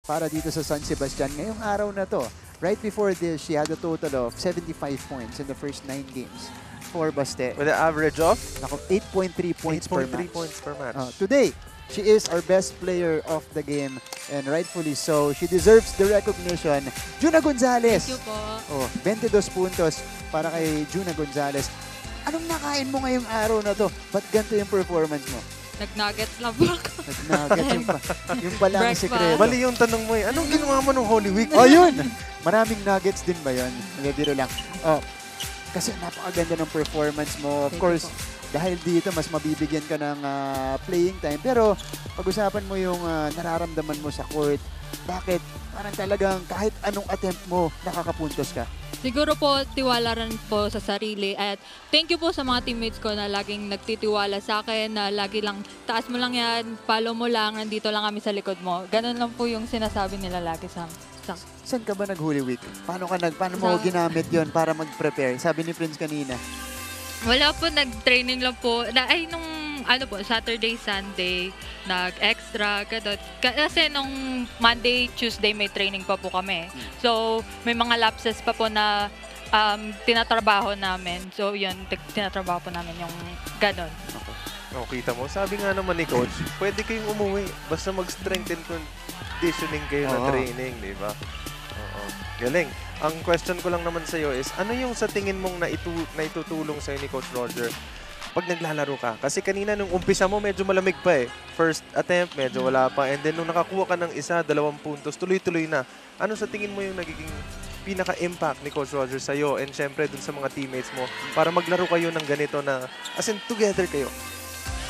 para dito sa San Sebastian ngayong araw na to. Right before this, she had a total of 75 points in the first 9 games for Baste. With an average of? 8.3 points per match. 8.3 points per match. Today, she is our best player of the game and rightfully so. She deserves the recognition. Juna Gonzalez. Thank you po. 22 puntos para kay Juna Gonzalez. Anong nakain mo ngayong araw na to? Ba't ganito yung performance mo? Nag-nuggets lang po ako. Nag-nuggets yung pala ang Breakfast. sekreto. Mali yung tanong mo eh. Anong ginawa mo nung Holy Week? Oh, yun! Maraming nuggets din ba yun? Nagabiro lang. Kasi napakaganda ng performance mo. Of course, dahil dito, mas mabibigyan ka ng playing time. Pero, pag-usapan mo yung nararamdaman mo sa court. Bakit? Parang talagang kahit anong attempt mo, nakakapuntos ka. Siguro po, tiwala rin po sa sarili. At thank you po sa mga teammates ko na laging nagtitiwala sa akin, na lagi lang, taas mo lang yan, follow mo lang, nandito lang kami sa likod mo. Ganun lang po yung sinasabi nila lagi sa Saan ka ba nag-Holy Week? Paano mo ginamit yon para mag-prepare? Sabi ni Prince kanina. Wala po, nag-training lang po. Nung Saturday, Sunday, nag-extra, ganun. Kasi nung Monday, Tuesday, may training pa po kami. So, may mga lapses pa po na tinatrabaho namin. So, yun, tinatrabaho po namin yung ganun. Kita mo, sabi nga naman ni Coach, pwede kayong umuwi. Basta mag-strength and conditioning kayo na training, di ba? Galing. Ang question ko lang naman sa'yo is, ano yung sa tingin mong naitutulong sa'yo ni Coach Roger pag naglalaro ka? Kasi kanina nung umpisa mo, medyo malamig pa eh. First attempt, medyo wala pa. And then nung nakakuha ka ng 1, 2 puntos, tuloy-tuloy na. Ano sa tingin mo yung nagiging pinaka-impact ni Coach Roger sa'yo and syempre dun sa mga teammates mo para maglaro kayo ng ganito na, as in, together kayo?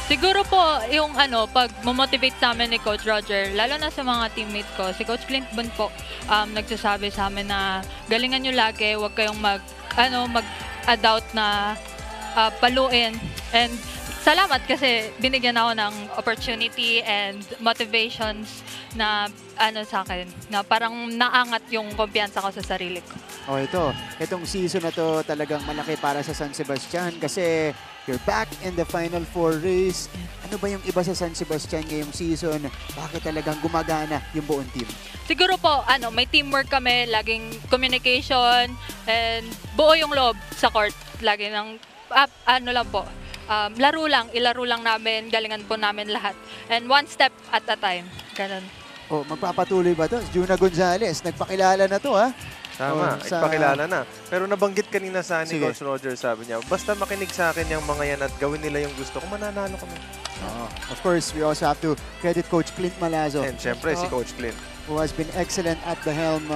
Siguro po, yung pag motivate sa amin ni Coach Roger, lalo na sa mga teammates ko, si Coach Clint Bun po, nagsasabi sa amin na galingan nyo lagi, huwag kayong mag-doubt na paluin. And salamat kasi binigyan ako ng opportunity and motivations na sa akin, na parang naangat yung kumpiyansa ko sa sarili ko. Itong season na to talagang malaki para sa San Sebastian kasi you're back in the Final Four race. Ano ba yung iba sa San Sebastian ngayong season? Bakit talagang gumagana yung buong team? Siguro po, may teamwork kami, laging communication, and buo yung loob sa court. Lagi ng, ilaro lang namin, galingan po namin lahat. And one step at a time. Ganun. Magpapatuloy ba to? Juna Gonzalez, nagpakilala na to ha? Tama, ipakilala na. Pero nabanggit kanina sa ni Coach Roger, sabi niya, basta makinig sa akin yung mga yan at gawin nila yung gusto ko, mananalo kami. Of course, we also have to credit Coach Clint Malazzo. And syempre, si Coach Clint. Who has been excellent at the helm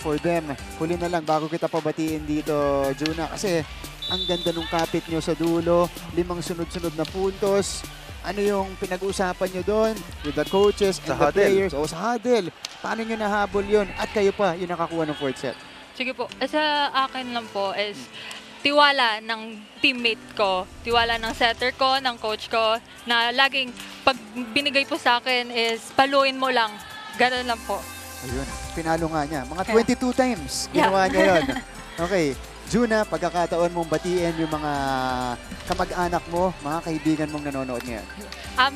for them. Huli na lang, bago kita pabatiin dito, Juna, kasi ang ganda nung kapit nyo sa dulo, 5 sunod-sunod na puntos. Ano yung pinag-uusapan nyo doon with the coaches and the players? Sa huddle. Paano nyo nahabol yun? At kayo pa, yung nakakuha ng 4th set. Sige po. Sa akin lang po is tiwala ng teammate ko, tiwala ng setter ko, ng coach ko, na laging pag binigay po sa akin is paluin mo lang. Ganun lang po. Ayun, pinalo nga niya. Mga 22 times ginawa niya yun. Okay. Juna, pagkakataon mong batiin yung mga kamag-anak mo, mga kaibigan mong nanonood ngayon.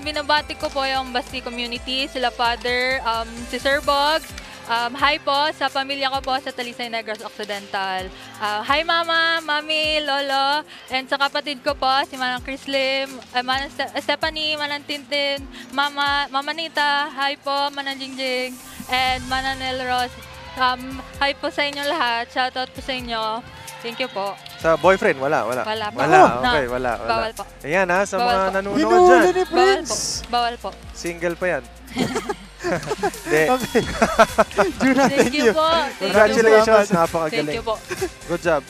Binabati ko po yung Basti community, sila Father, si Sir Bog. Hi po sa pamilya ko po sa Talisay Negros Occidental. Hi Mama, Mami, Lolo, and sa kapatid ko po, si Manang Chrislim, Manang Stephanie, Manang Tintin, Mama Nita, hi po, Manang Jingjing, and Manang Nelros. Hi po sa inyo lahat, shoutout po sa inyo. Thank you po. Sa boyfriend, wala. Wala. Okay, wala. Bawal po. Ayan sa mga nanonood Hinuli dyan. ni Prince! Bawal po. Single pa yan. Okay. Juna, thank you. Po. Congratulations, napakagaling. Thank you po. Good job.